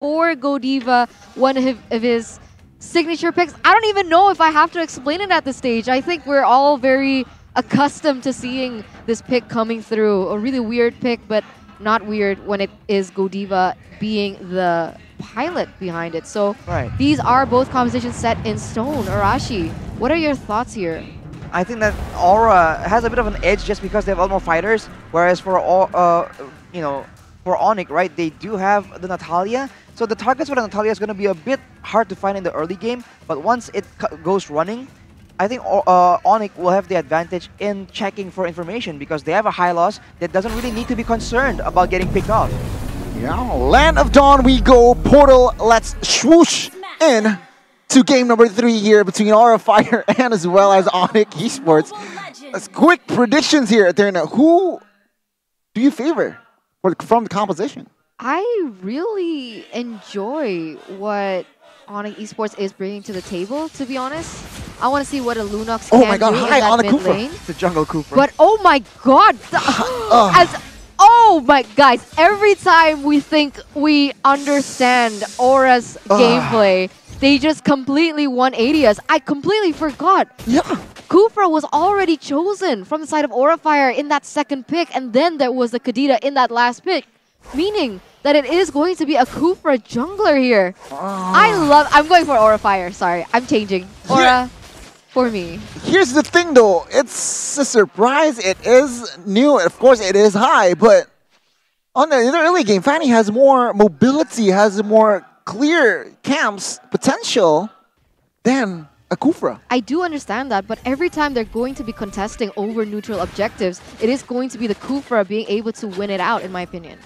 for Godiva, one of his signature picks. I don't even know if I have to explain it at this stage. I think we're all very accustomed to seeing this pick coming through. A really weird pick, but not weird when it is Godiva being the pilot behind it. So these are both compositions set in stone. Arashi, what are your thoughts here? I think that Aura has a bit of an edge just because they have a lot more fighters, whereas for for ONIC, right, they do have the Natalia. So the targets for the Natalia is going to be a bit hard to find in the early game, but once it goes running, I think ONIC will have the advantage in checking for information because they have a high loss that doesn't really need to be concerned about getting picked off. Yeah, Land of Dawn we go. Portal, let's swoosh in to game number 3 here between Aura Fire and as well as ONIC Esports. Let's quick predictions here, Eterna. Who do you favor from the composition? I really enjoy what ONIC Esports is bringing to the table, to be honest. I want to see what a Lunox can do in that mid lane. The jungle Khufra. But oh my god! Oh my guys, every time we think we understand Aura's gameplay, they just completely 180 us. I completely forgot. Yeah. Khufra was already chosen from the side of Aura Fire in that second pick, and then there was the Kadita in that last pick. Meaning that it is going to be a Khufra jungler here. I'm going for Aura Fire, sorry. I'm changing. Aura for me. Here's the thing though, it's a surprise. It is new, of course it is high, but on the early game, Fanny has more mobility, has more clear camps potential than a Khufra. I do understand that, but every time they're going to be contesting over neutral objectives, it is going to be the Khufra being able to win it out, in my opinion.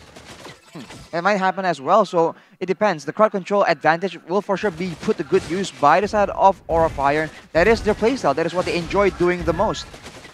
It might happen as well, so it depends. The crowd control advantage will for sure be put to good use by the side of Aura Fire. That is their playstyle. That is what they enjoy doing the most.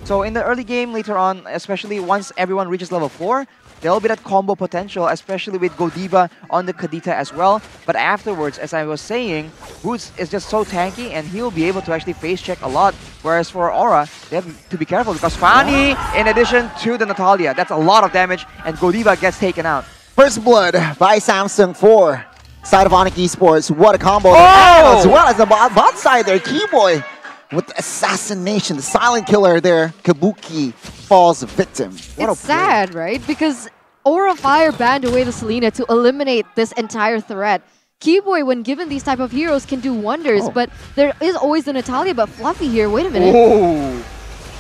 So in the early game later on, especially once everyone reaches level 4, there will be that combo potential, especially with Godiva on the Kadita as well. But afterwards, as I was saying, Boots is just so tanky and he'll be able to actually face check a lot. Whereas for Aura, they have to be careful because Fanny, in addition to the Natalia, that's a lot of damage and Godiva gets taken out. First blood by Samsung for side of ONIC Esports. What a combo. And as well as the bot side there, Keyboy with the assassination, the silent killer there. Kabuki falls victim. It's sad, right? Because Aura Fire banned away the Selena to eliminate this entire threat. Keyboy, when given these type of heroes, can do wonders, but there is always the Natalia, but Fluffy here, wait a minute.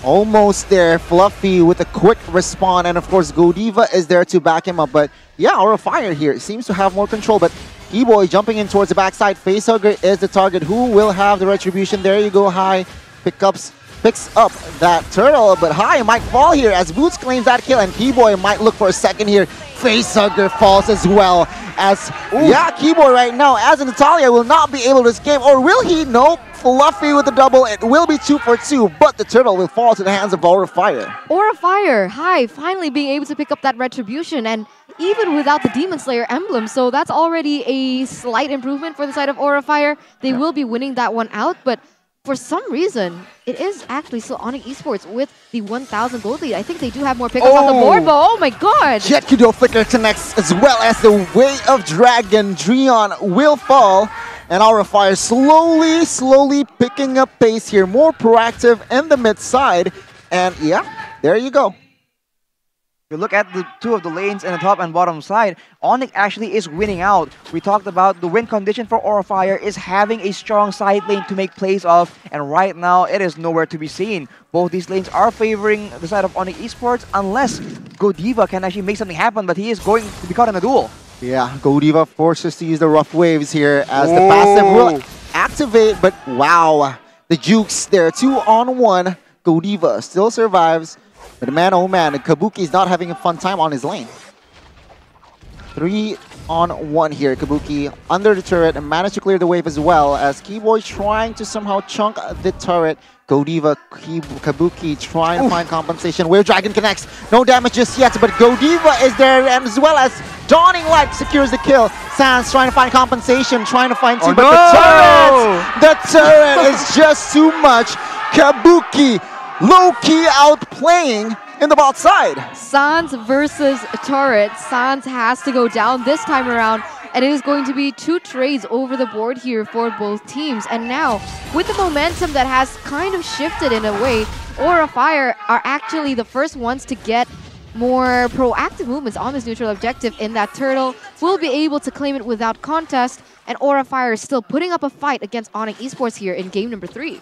Almost there, Fluffy with a quick respawn, and of course Godiva is there to back him up. But yeah, Aura Fire here seems to have more control, but Keyboy jumping in towards the backside. Facehugger is the target. Who will have the retribution? There you go, High picks up that turtle, but High might fall here as Boots claims that kill, and Keyboy might look for a second here. Facehugger falls as well as, Keyboy right now, as Natalia will not be able to escape, or will he? Nope. Fluffy with the double. It will be 2 for 2, but the turtle will fall to the hands of Aura Fire. Aura Fire, High finally being able to pick up that retribution, and even without the Demon Slayer emblem, so that's already a slight improvement for the side of Aura Fire. They will be winning that one out, but for some reason, it is actually still ONIC Esports with the 1,000 gold lead. I think they do have more pickups on the board, but oh my god! Jet Kudo Flicker connects as well as the Way of Dragon. Dreon will fall. And Aura Fire slowly picking up pace here. More proactive in the mid side. And yeah, there you go. If you look at the two of the lanes in the top and bottom side, ONIC actually is winning out. We talked about the win condition for Aura Fire is having a strong side lane to make plays of, and right now it is nowhere to be seen. Both these lanes are favoring the side of ONIC Esports unless Godiva can actually make something happen, but he is going to be caught in a duel. Yeah, Godiva forces to use the rough waves here as the passive will activate, but wow, the jukes there, 2-on-1. Godiva still survives, but man, oh man, Kabuki is not having a fun time on his lane. 3-on-1 here, Kabuki under the turret and managed to clear the wave as well as Keyboy trying to somehow chunk the turret. Godiva, Kabuki trying to find compensation. Wave Dragon connects. No damage just yet, but Godiva is there, and as well as Dawning Light secures the kill. Sans trying to find compensation, trying to find two, but the turret is just too much. Kabuki low-key outplaying in the bot side. Sans versus turret. Sans has to go down this time around. And it is going to be 2 trades over the board here for both teams. And now, with the momentum that has kind of shifted in a way, Aura Fire are actually the first ones to get more proactive movements on this neutral objective. In that Turtle will be able to claim it without contest. And Aura Fire is still putting up a fight against ONIC Esports here in game number 3.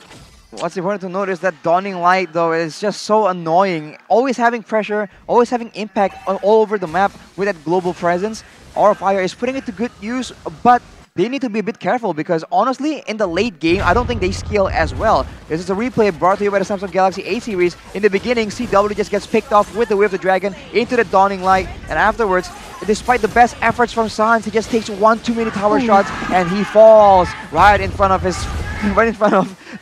What's important to note is that Dawning Light, though, is just so annoying. Always having pressure, always having impact all over the map with that global presence. Aura Fire is putting it to good use, but they need to be a bit careful because honestly, in the late game, I don't think they scale as well. This is a replay brought to you by the Samsung Galaxy A series. In the beginning, CW just gets picked off with the Whip of the Dragon into the Dawning Light, and afterwards, despite the best efforts from Sans, he just takes one too many tower shots and he falls right in front of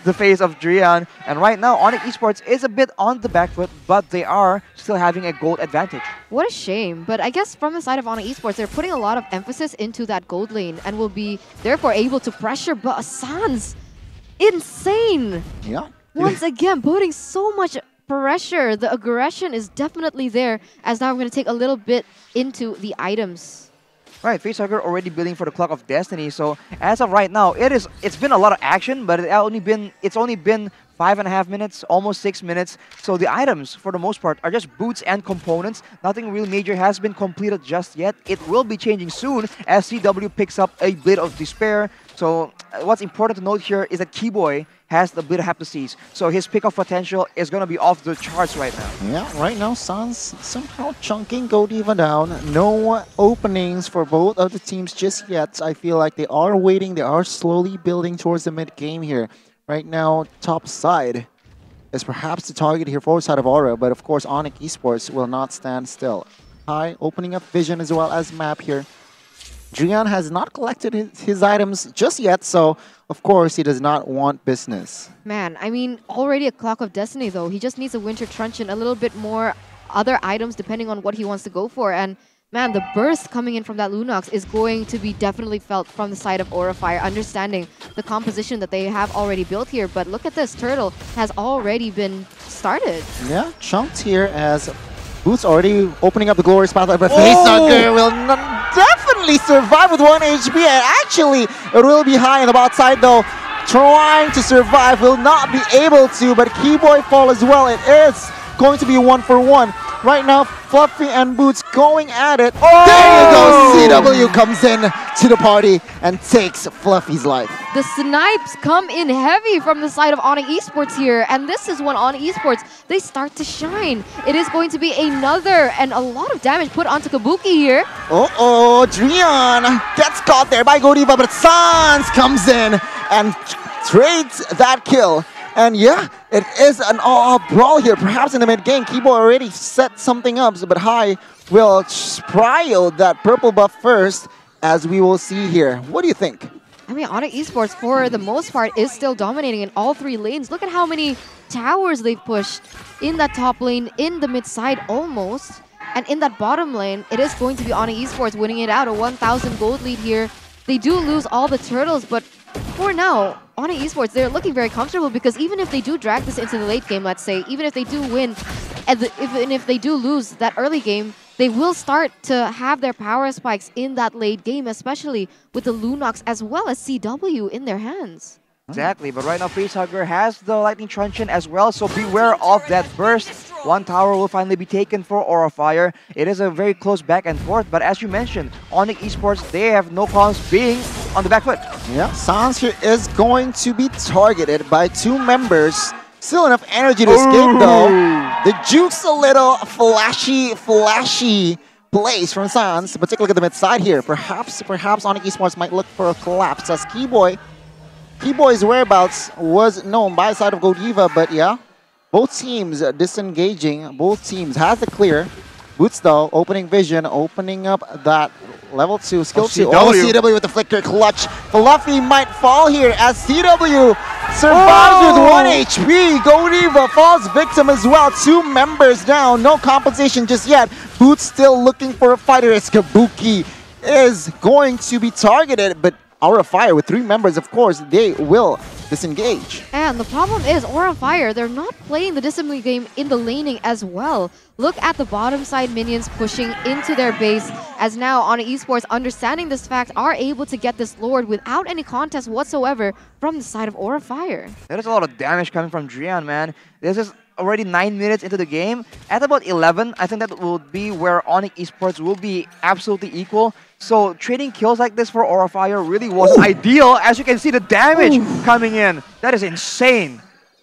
the face of Drian. And right now, ONIC Esports is a bit on the back foot, but they are still having a gold advantage. What a shame. But I guess from the side of ONIC Esports, they're putting a lot of emphasis into that gold lane and will be therefore able to pressure. But Sans, insane. Yeah. Once again, putting so much pressure. The aggression is definitely there, as now I'm going to take a little bit into the items. Right, Facehugger already building for the Clock of Destiny. So as of right now, it's been a lot of action, but it's only been 5.5 minutes, almost 6 minutes. So the items, for the most part, are just boots and components. Nothing real major has been completed just yet. It will be changing soon as CW picks up a Blade of Despair. So what's important to note here is that Keyboy has the Blade of Heptases. So his pickup potential is going to be off the charts right now. Yeah, right now, Sans somehow chunking Godiva down. No openings for both of the teams just yet. I feel like they are waiting. They are slowly building towards the mid-game here. Right now, top side is perhaps the target here for side of Aura, but of course, ONIC Esports will not stand still. High, opening up vision as well as map here. Drian has not collected his items just yet, so of course he does not want business. Man, I mean, already a Clock of Destiny though. He just needs a Winter Truncheon, a little bit more other items depending on what he wants to go for. And man, the burst coming in from that Lunox is going to be definitely felt from the side of Aura Fire, understanding the composition that they have already built here. But look at this, Turtle has already been started. Yeah, chunked here as Boots already opening up the glorious path, but Facehugger will definitely survive with 1 HP, and actually it will be high on the bot side though. Trying to survive, will not be able to, but Keyboy fall as well. It is going to be 1-for-1. Right now, Fluffy and Boots going at it. Oh! There you go, CW comes in to the party and takes Fluffy's life. The snipes come in heavy from the side of ONIC Esports here, and this is when ONIC Esports, they start to shine. It is going to be another and a lot of damage put onto Kabuki here. Uh-oh, Drian gets caught there by Godiva, but Sans comes in and trades that kill. And yeah, it is an all-out brawl here. Perhaps in the mid-game, Keyboy already set something up, but High will prio that purple buff first, as we will see here. What do you think? I mean, ONIC Esports, for the most part, is still dominating in all 3 lanes. Look at how many towers they've pushed in that top lane, in the mid side almost. And in that bottom lane, it is going to be ONIC Esports winning it out. A 1,000 gold lead here. They do lose all the turtles, but for now, ONIC Esports, they're looking very comfortable because even if they do drag this into the late game, let's say, even if they do win, and even if they do lose that early game, they will start to have their power spikes in that late game, especially with the Lunox as well as CW in their hands. Exactly, but right now Facehugger has the Lightning Truncheon as well, so beware of that burst. One tower will finally be taken for Aura Fire. It is a very close back and forth, but as you mentioned, ONIC Esports, they have no problems being on the back foot. Yeah, Sans here is going to be targeted by 2 members. Still enough energy to escape though. The juke's a little flashy plays from Sans, particularly at the mid side here. Perhaps ONIC Esports might look for a collapse as Keyboy's whereabouts was known by the side of Godiva, but yeah, both teams disengaging. Both teams has the clear. Boots though, opening vision, opening up that level 2 skill 2. Oh, CW with the flicker clutch. Fluffy might fall here as CW survives with 1 HP. Godiva falls victim as well. 2 members down, no compensation just yet. Boots still looking for a fighter as Kabuki is going to be targeted, but Aura Fire with 3 members, of course, they will disengage. And the problem is, Aura Fire, they're not playing the discipline game in the laning as well. Look at the bottom side minions pushing into their base, as now ONIC Esports, understanding this fact, are able to get this Lord without any contest whatsoever from the side of Aura Fire. There's a lot of damage coming from Drian, man. This is already 9 minutes into the game. At about 11, I think that will be where ONIC Esports will be absolutely equal. So trading kills like this for Aura Fire really was ideal. As you can see, the damage coming in. That is insane.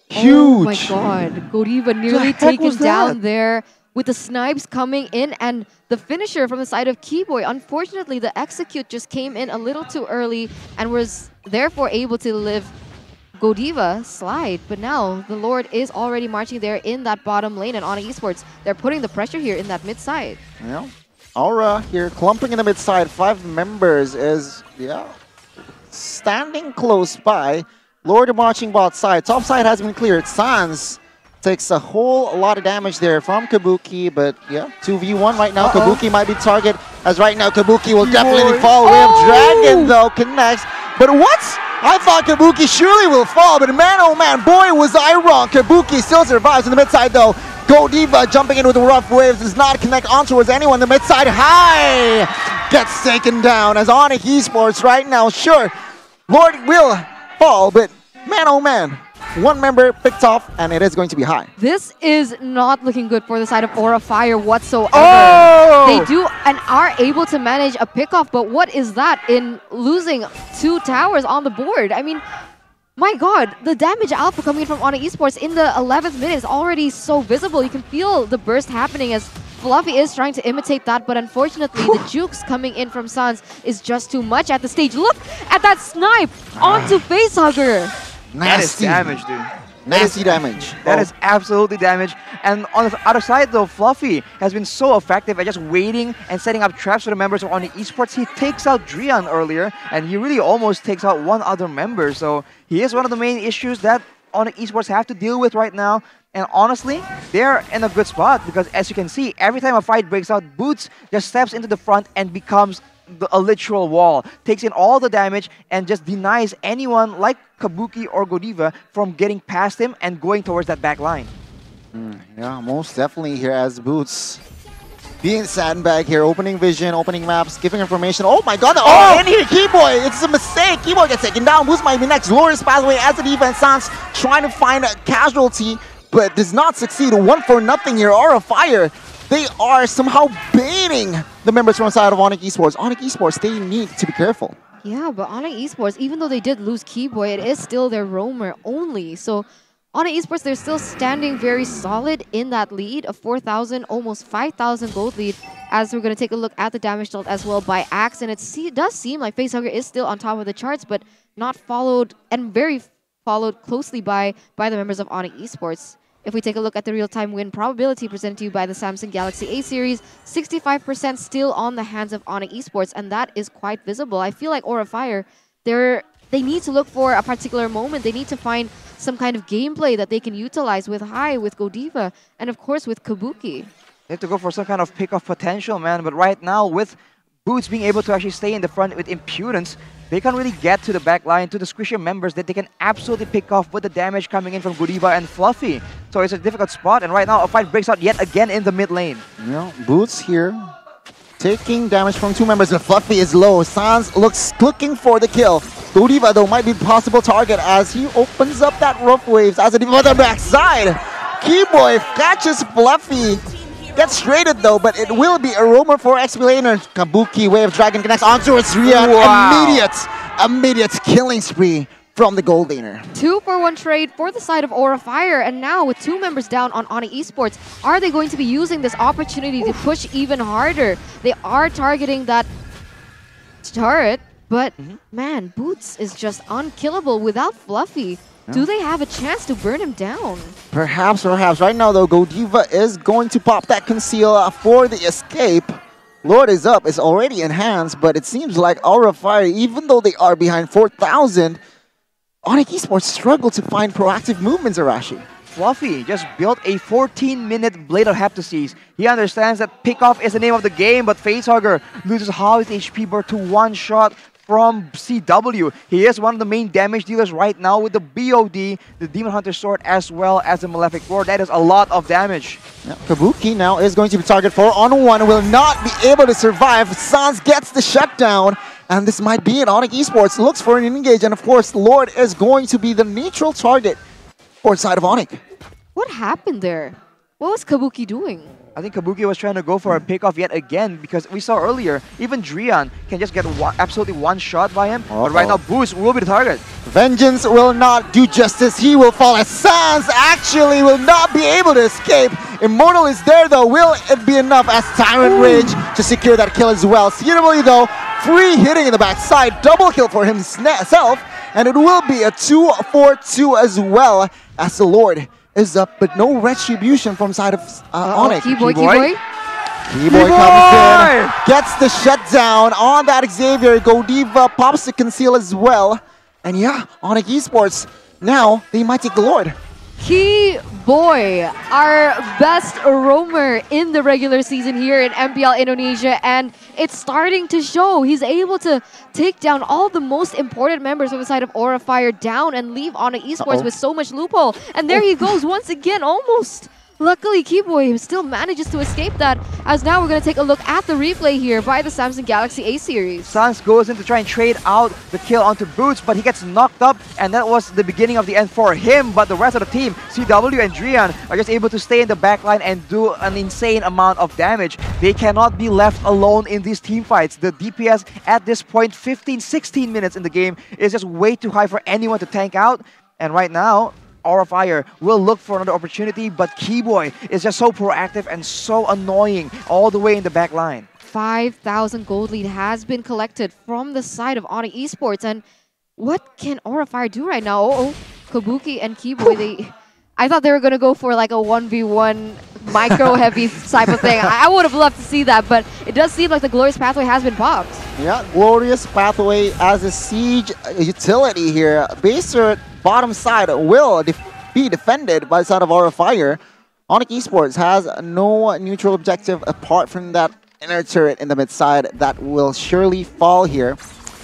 Huge. Oh my god. Godiva nearly taken down there with the snipes coming in, and the finisher from the side of Keyboy. Unfortunately, the execute just came in a little too early and was therefore able to live Godiva slide. But now the Lord is already marching there in that bottom lane, and ONIC Esports, they're putting the pressure here in that mid side. Yeah. Aura here clumping in the mid side. 5 members is, standing close by. Lord marching bot side. Top side has been cleared. Sans takes a whole lot of damage there from Kabuki, but 2v1 right now. Kabuki might be target, as right now Kabuki will definitely fall. We have Dragon though, connects. But what? I thought Kabuki surely will fall, but man, oh man, boy was I wrong. Kabuki still survives in the mid side though. Godiva jumping in with the rough waves, does not connect on towards anyone. The mid side high gets taken down as ONIC Esports right now. Sure, Lord will fall, but man, oh man, 1 member picked off, and it is going to be high. This is not looking good for the side of Aura Fire whatsoever. Oh! They do and are able to manage a pickoff, but what is that in losing 2 towers on the board? I mean, my god, the damage alpha coming in from ONIC Esports in the 11th minute is already so visible. You can feel the burst happening as Fluffy is trying to imitate that, but unfortunately the jukes coming in from Sans is just too much at the stage. Look at that snipe onto Facehugger. That is damage, dude. Nasty damage. That is absolutely damage. And on the other side, though, Fluffy has been so effective at just waiting and setting up traps for the members of ONIC Esports. He takes out Drian earlier, and he really almost takes out 1 other member. So he is one of the main issues that ONIC Esports have to deal with right now. And honestly, they're in a good spot because, as you can see, every time a fight breaks out, Boots just steps into the front and becomes a literal wall, takes in all the damage and just denies anyone like Kabuki or Godiva from getting past him and going towards that back line. Yeah, most definitely here as Boots being sandbag here, opening vision, opening maps, giving information. Oh my god, in here, Keyboy, it's a mistake. Keyboy gets taken down. Boots might be next. Loris pathway as the defense. Sans trying to find a casualty, but does not succeed. 1-for-0 here. Aura Fire, they are somehow baiting the members from the side of ONIC Esports. ONIC Esports, they need to be careful. Yeah, but ONIC Esports, even though they did lose Keyboy, it is still their roamer only. So ONIC Esports, they're still standing very solid in that lead of 4,000, almost 5,000 gold lead, as we're going to take a look at the damage dealt as well by Axe. And it does seem like Facehugger is still on top of the charts, but not followed, and very followed closely by the members of ONIC Esports. If we take a look at the real-time win probability presented to you by the Samsung Galaxy A series, 65% still on the hands of ONIC Esports, and that is quite visible. I feel like Aura Fire, they need to look for a particular moment. They need to find some kind of gameplay that they can utilize with Hai, with Godiva, and of course with Kabuki. They have to go for some kind of pick-off potential, man. But right now, with Boots being able to actually stay in the front with Impudence, they can't really get to the back line, to the squishier members that they can absolutely pick off with the damage coming in from Godiva and Fluffy. So it's a difficult spot, and right now a fight breaks out yet again in the mid lane. Yeah, Boots here taking damage from 2 members, and Fluffy is low. Sans looking for the kill. Godiva though might be the possible target as he opens up that rough waves as a on the backside. Keyboy catches Fluffy. Gets traded though, but it will be a roamer for XP laner. Kabuki, Wave Dragon connects onto its Rian. Wow. Immediate killing spree from the gold laner. 2-for-1 trade for the side of Aura Fire, and now with 2 members down on ONIC Esports, are they going to be using this opportunity to push even harder? They are targeting that turret, but man, Boots is just unkillable without Fluffy. Do they have a chance to burn him down? Perhaps. Right now, though, Godiva is going to pop that conceal for the escape. Lord is up. It's already in hands, but it seems like Aura Fire, even though they are behind 4,000, ONIC Esports struggle to find proactive movements, Arashi. Fluffy just built a 14-minute Blade of Heptases. He understands that pick-off is the name of the game, but Facehugger loses half his HP burst to 1 shot. from CW. He is one of the main damage dealers right now with the BOD, the Demon Hunter Sword, as well as the Malefic Roar. That is a lot of damage. Yeah, Kabuki now is going to be target 4-on-1, will not be able to survive. Sans gets the shutdown, and this might be it. ONIC Esports looks for an engage, and of course, Lord is going to be the neutral target for side of ONIC. What happened there? What was Kabuki doing? I think Kabuki was trying to go for a pick-off yet again because we saw earlier, even Drian can just get absolutely one shot by him. But right now, Boost will be the target. Vengeance will not do justice. He will fall as Sans actually will not be able to escape. Immortal is there though. Will it be enough as Tyrant Rage to secure that kill as well? CW though, free hitting in the backside. Double kill for himself. And it will be a 2-4-2 as well as the Lord is up, but no retribution from side of ONIC. Keyboy. Keyboy comes in, gets the shutdown on that Xavier. Godiva pops the conceal as well. And yeah, ONIC Esports, now they might take the Lord. Keyboy, our best roamer in the regular season here in MPL Indonesia, and it's starting to show. He's able to take down all the most important members from the side of Aura Fire down and leave ONIC Esports with so much loophole. And there he goes once again, almost. Luckily, Keyboy still manages to escape that, as now we're going to take a look at the replay here by the Samsung Galaxy A series. Sans goes in to try and trade out the kill onto Boots, but he gets knocked up, and that was the beginning of the end for him. But the rest of the team, CW and Drian, are just able to stay in the backline and do an insane amount of damage. They cannot be left alone in these team fights. The DPS at this point, 15-16 minutes in the game, is just way too high for anyone to tank out. And right now, Aura Fire will look for another opportunity, but Keyboy is just so proactive and so annoying all the way in the back line. 5,000 gold lead has been collected from the side of ONIC Esports, and what can Aura Fire do right now? Kabuki and Keyboy, I thought they were going to go for like a 1v1 micro-heavy type of thing. I would have loved to see that, but it does seem like the Glorious Pathway has been popped. Yeah, Glorious Pathway as a siege utility here. Base turret bottom side will be defended by the side of Aura Fire. ONIC Esports has no neutral objective apart from that inner turret in the mid side that will surely fall here.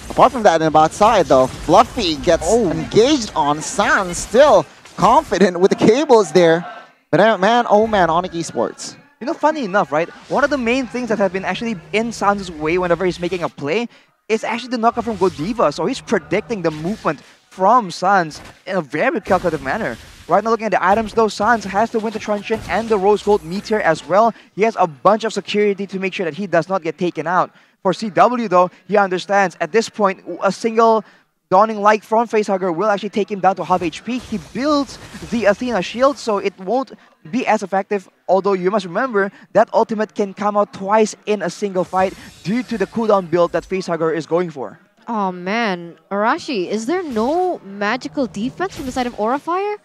Apart from that, in the bot side though, Fluffy gets engaged on. Sans still confident with the cables there. But man, oh man, ONIC Esports. You know, funny enough, right? One of the main things that have been actually in Sans' way whenever he's making a play is actually the knockout from Godiva. So he's predicting the movement from Sans in a very calculative manner. Right now, looking at the items though, Sans has the Winter Truncheon and the Rose Gold Meteor as well. He has a bunch of security to make sure that he does not get taken out. For CW though, he understands at this point a single Dawning Light from Facehugger will actually take him down to half HP. He builds the Athena shield, so it won't be as effective. Although you must remember that ultimate can come out twice in a single fight due to the cooldown build that Facehugger is going for. Oh man, Arashi, is there no magical defense from the side of Aura Fire?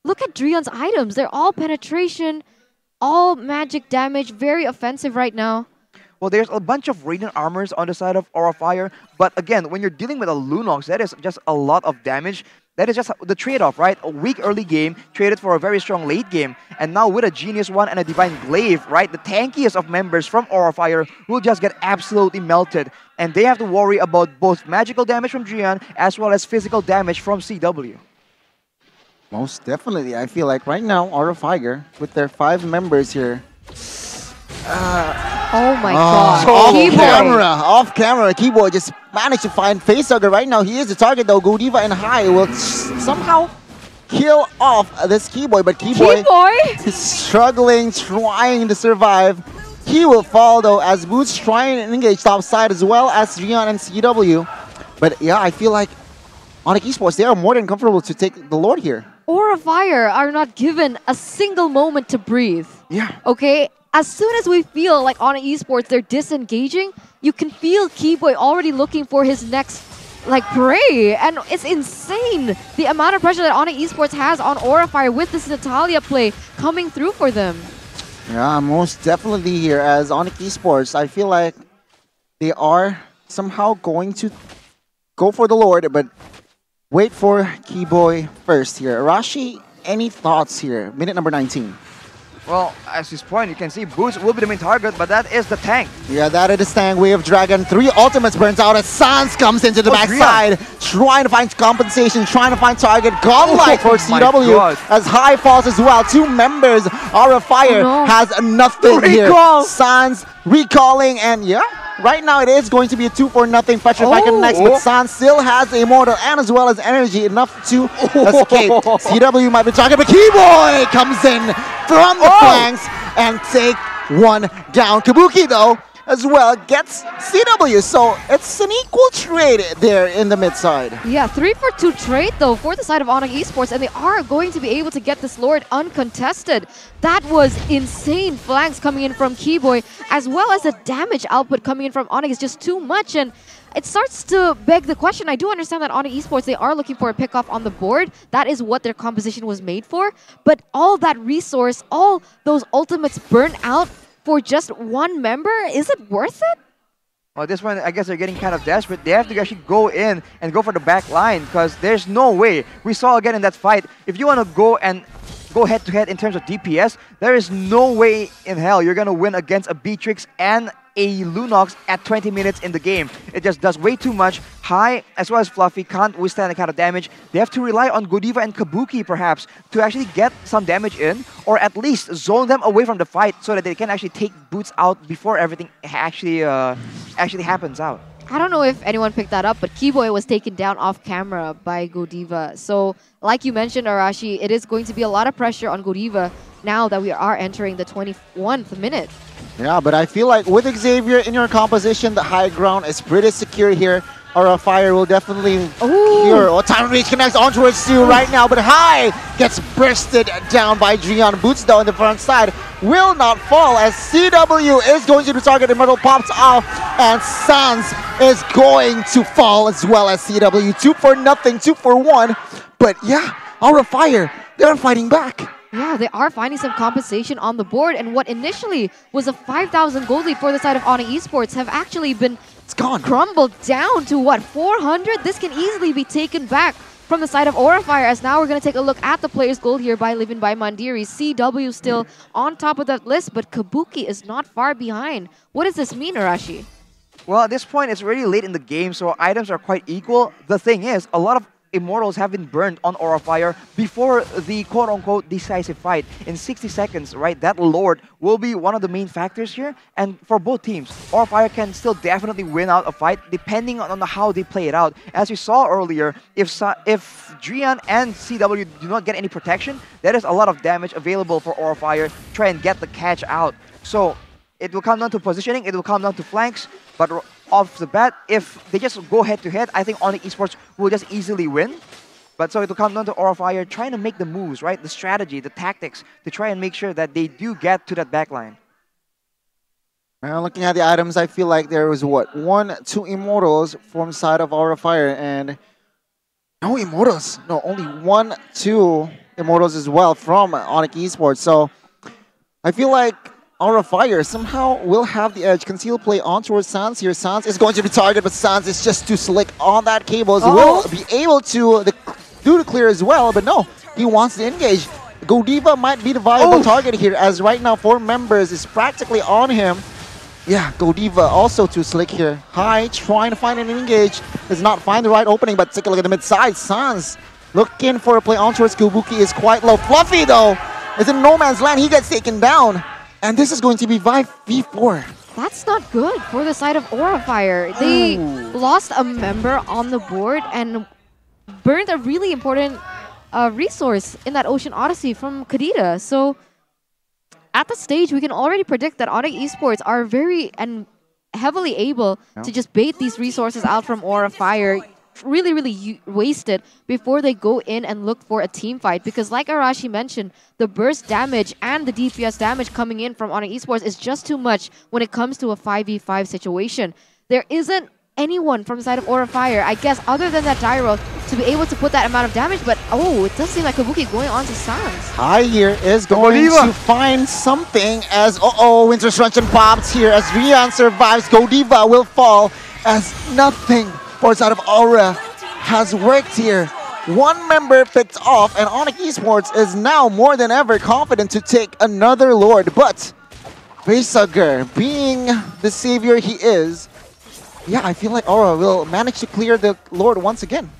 Look at Drian's items. They're all penetration, all magic damage, very offensive right now. Well, there's a bunch of Radiant Armors on the side of Aura Fire, but again, when you're dealing with a Lunox, that is just a lot of damage. That is just the trade-off, right? A weak early game traded for a very strong late game. And now with a Genius One and a Divine Glaive, right? The tankiest of members from Aura Fire will just get absolutely melted. And they have to worry about both magical damage from Drian as well as physical damage from CW. Most definitely. I feel like right now, Aura Fire, with their 5 members here, oh my god. Off camera, Keyboy just managed to find Facehugger right now. He is the target though. Godiva and High will somehow kill off this Keyboy, but Keyboy is struggling, trying to survive. He will fall though as Boots trying to engage top side as well as Rion and CW. But yeah, I feel like ONIC Esports, they are more than comfortable to take the Lord here. Aura Fire are not given a single moment to breathe. Yeah. Okay? As soon as we feel like ONIC Esports, they're disengaging, you can feel Keyboy already looking for his next prey. And it's insane the amount of pressure that ONIC Esports has on Aura Fire with this Natalia play coming through for them. Yeah, most definitely here as ONIC Esports, I feel like they are somehow going to go for the Lord, but wait for Keyboy first here. Arashi, any thoughts here? Minute number 19. Well, as this point, you can see Boots will be the main target, but that is the tank. Yeah, that is Stang Wave Dragon. 3 ultimates burns out as Sans comes into the backside, trying to find compensation, trying to find target. Godlike for CW as High falls as well. 2 members. Aura Fire has nothing here. Sans recalling, and yeah, right now it is going to be a 2-for-0 Petrified next, but Sans still has Immortal and as well as energy enough to escape. CW might be target, but Keyboy comes in from the flanks and take one down. Kabuki, though, as well, gets CW, so it's an equal trade there in the mid side. Yeah, 3-for-2 trade, though, for the side of ONIC Esports, and they are going to be able to get this Lord uncontested. That was insane flanks coming in from Keyboy, as well as the damage output coming in from ONIC is just too much, and it starts to beg the question. I do understand that ONIC Esports, they are looking for a pick-off on the board. That is what their composition was made for. But all that resource, all those ultimates burn out for just one member, is it worth it? Well, this one, I guess they're getting kind of desperate. They have to actually go in and go for the back line because there's no way. We saw again in that fight, if you want to go head-to-head in terms of DPS, there is no way in hell you're going to win against a Beatrix and a Lunox at 20 minutes in the game. It just does way too much. High as well as Fluffy can't withstand the kind of damage. They have to rely on Godiva and Kabuki perhaps to actually get some damage in, or at least zone them away from the fight so that they can actually take Boots out before everything actually happens out. I don't know if anyone picked that up, but Keyboy was taken down off camera by Godiva. So, like you mentioned, Arashi, it is going to be a lot of pressure on Godiva now that we are entering the 21st minute. Yeah, but I feel like with Xavier in your composition, the high ground is pretty secure here. Aura Fire will definitely cure. Oh, time reach connects onto it too right now, but High gets bursted down by Drian. Boots though on the front side will not fall as CW is going to target. Immortal pops off and Sans is going to fall as well as CW. 2-for-0, 2-for-1. But yeah, Aura Fire, they're fighting back. Yeah, they are finding some compensation on the board, and what initially was a 5,000 gold lead for the side of ONIC Esports have actually been crumbled down to what, 400? This can easily be taken back from the side of Aura Fire, as now we're going to take a look at the players' gold here by Livin by Mandiri. CW still on top of that list, but Kabuki is not far behind. What does this mean, Arashi? Well, at this point, it's already late in the game, so items are quite equal. The thing is, a lot of Immortals have been burned on Aura Fire before the quote-unquote decisive fight. In 60 seconds, right, that Lord will be one of the main factors here. And for both teams, Aura Fire can still definitely win out a fight depending on how they play it out. As you saw earlier, if Drian and CW do not get any protection, there is a lot of damage available for Aura Fire. Try and get the catch out. So it will come down to positioning, it will come down to flanks, but off the bat, if they just go head-to-head, I think ONIC Esports will just easily win. But so it will come down to Aura Fire trying to make the moves, right? The strategy, the tactics, to try and make sure that they do get to that backline. Looking at the items, I feel like there was, what, 2 Immortals from side of Aura Fire, and no Immortals. No, only 2 Immortals as well from ONIC Esports. So I feel like Aura Fire somehow will have the edge. Conceal play on towards Sans here. Sans is going to be targeted, but Sans is just too slick on that cables. Will be able to do the clear as well, but no, he wants to engage. Godiva might be the viable target here, as right now 4 members is practically on him. Yeah, Godiva also too slick here. High trying to find an engage. Does not find the right opening, but take a look at the mid side. Sans looking for a play on towards Kabuki is quite low. Fluffy though is in no man's land. He gets taken down. And this is going to be 5v4. That's not good for the side of Aura Fire. They lost a member on the board and burned a really important resource in that Ocean Odyssey from Kadita. So at the stage, we can already predict that ONIC Esports are very and heavily able to just bait these resources out from Aura Fire, really wasted before they go in and look for a team fight, because like Arashi mentioned, the burst damage and the DPS damage coming in from ONIC Esports is just too much when it comes to a 5v5 situation. There isn't anyone from the side of Aura Fire, I guess, other than that Gyro to be able to put that amount of damage, but it does seem like Kabuki going on to Sans. High here is going to find something as, Winter Truncheon pops here as Rian survives. Godiva will fall as nothing for side of Aura has worked here. One member picked off, and ONIC Esports is now more than ever confident to take another Lord. But Facehugger, being the savior he is, yeah, I feel like Aura will manage to clear the Lord once again.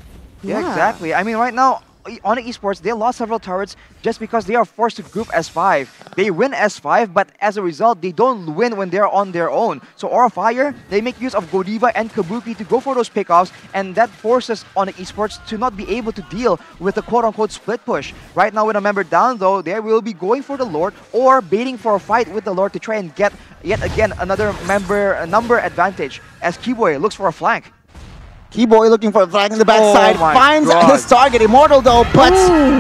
Yeah, exactly. I mean, right now, ONIC Esports, they lost several turrets just because they are forced to group S5. They win S5, but as a result, they don't win when they're on their own. So Aura Fire, they make use of Godiva and Kabuki to go for those pickoffs, and that forces ONIC Esports to not be able to deal with the quote-unquote split push. Right now, with a member down, though, they will be going for the Lord or baiting for a fight with the Lord to try and get, yet again, another number advantage as Keyboy looks for a flank. Keyboy looking for a flag in the backside, finds his target, Immortal though, but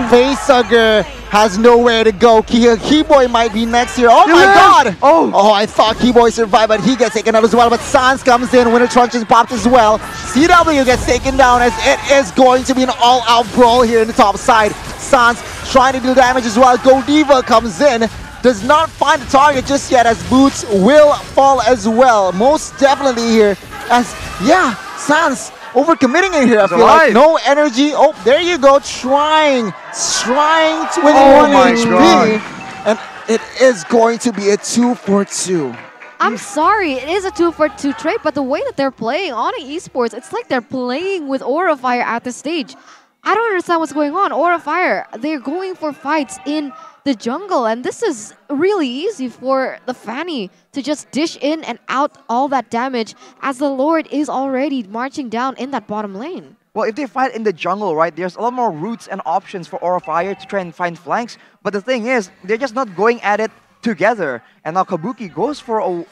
Facehugger has nowhere to go. Keyboy might be next here. Oh my god! Oh, I thought Keyboy survived, but he gets taken out as well. But Sans comes in, Winter Truncheon popped as well. CW gets taken down as it is going to be an all-out brawl here in the top side. Sans trying to do damage as well. Godiva comes in. Does not find the target just yet as Boots will fall as well. Most definitely here as, yeah, Sans overcommitting in here. I feel like no energy. Oh, there you go. Trying to win 1 HP. And it is going to be a 2-for-2. I'm sorry, it is a 2-for-2 trade, but the way that they're playing ONIC Esports, it's like they're playing with Aura Fire at this stage. I don't understand what's going on. Aura Fire, they're going for fights in the jungle, and this is really easy for the Fanny to just dish in and out all that damage as the Lord is already marching down in that bottom lane. Well, if they fight in the jungle, right, there's a lot more routes and options for Aura Fire to try and find flanks, but the thing is, they're just not going at it together. And now Kabuki goes for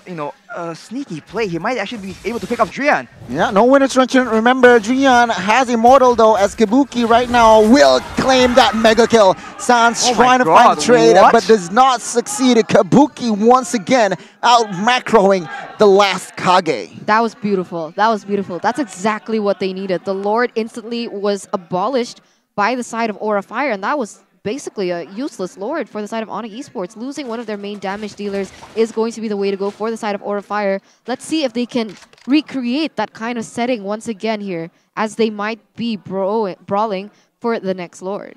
a sneaky play. He might actually be able to pick up Drian. Yeah, no Winter Truncheon. Remember, Drian has Immortal though, as Kabuki right now will claim that mega kill. Sans trying to find trade, but does not succeed. Kabuki once again out macroing the last Kage. That was beautiful. That was beautiful. That's exactly what they needed. The Lord instantly was abolished by the side of Aura Fire, and that was basically a useless Lord for the side of ONIC Esports. Losing one of their main damage dealers is going to be the way to go for the side of Aura Fire. Let's see if they can recreate that kind of setting once again here, as they might be brawling for the next Lord.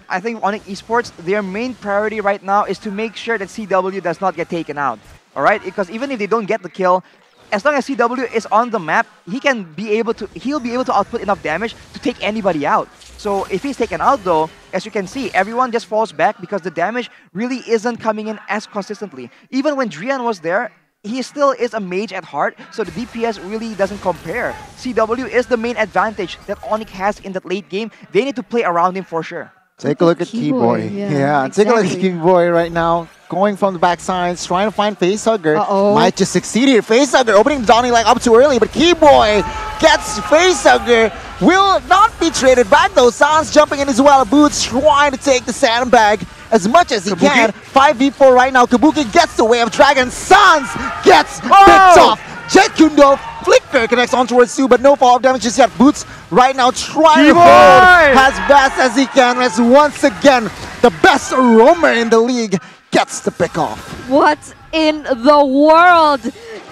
I think ONIC Esports, their main priority right now is to make sure that CW does not get taken out. Alright? Because even if they don't get the kill, as long as CW is on the map, he'll be able to output enough damage to take anybody out. So if he's taken out though, as you can see, everyone just falls back because the damage really isn't coming in as consistently. Even when Drian was there, he still is a mage at heart, so the DPS really doesn't compare. CW is the main advantage that ONIC has in that late game. They need to play around him for sure. Take a look at Keyboy. Yeah, exactly. Take a look at Keyboy right now. Going from the backside, trying to find Facehugger. Might just succeed here. Facehugger opening the Donnie like up too early, but Keyboy gets Facehugger. Will not be traded back though. Sans jumping in as well. Boots trying to take the sandbag as much as he can. 5v4 right now. Kabuki gets the way of Dragon. Sans gets picked off. Jet Kundo Flicker connects on towards Sue, but no follow-up damage just yet. Boots right now trying to hold as best as he can, as once again the best roamer in the league gets the pick off. What in the world?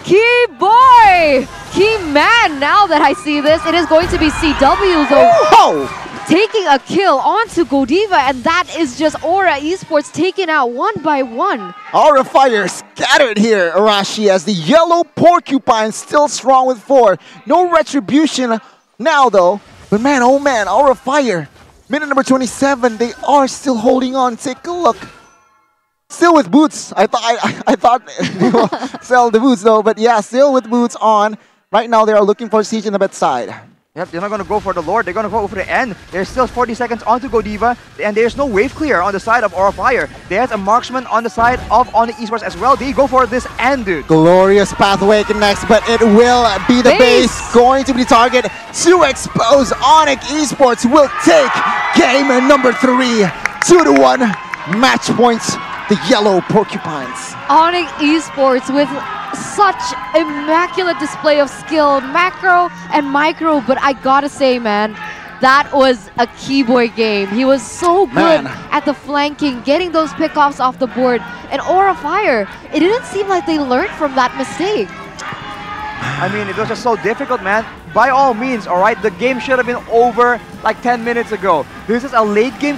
Key boy! Key man, now that I see this, it is going to be CW though. Taking a kill onto Godiva, and that is just Aura Esports taken out one by one. Aura Fire scattered here, Arashi, as the yellow Porcupine still strong with 4. No retribution now though, but man, oh man, Aura Fire, minute number 27, they are still holding on. Take a look. Still with Boots. I thought they will sell the Boots though, but yeah, still with Boots on. Right now they are looking for Siege in the bedside. Yep, they're not going to go for the Lord. They're going to go for the end. There's still 40 seconds onto Godiva, and there's no wave clear on the side of Aura Fire. There's a marksman on the side of ONIC Esports as well. They go for this end, dude. Glorious Pathway connects, but it will be the base going to be the target to expose. ONIC Esports will take game number 3, 2-1. Match points, the yellow Porcupines. ONIC Esports with such immaculate display of skill, macro and micro, but I gotta say, man, that was a Keyboy game. He was so good at the flanking, getting those pickoffs off the board. And Aura Fire, it didn't seem like they learned from that mistake. I mean, it was just so difficult, man. By all means, all right, the game should have been over like 10 minutes ago. This is a late game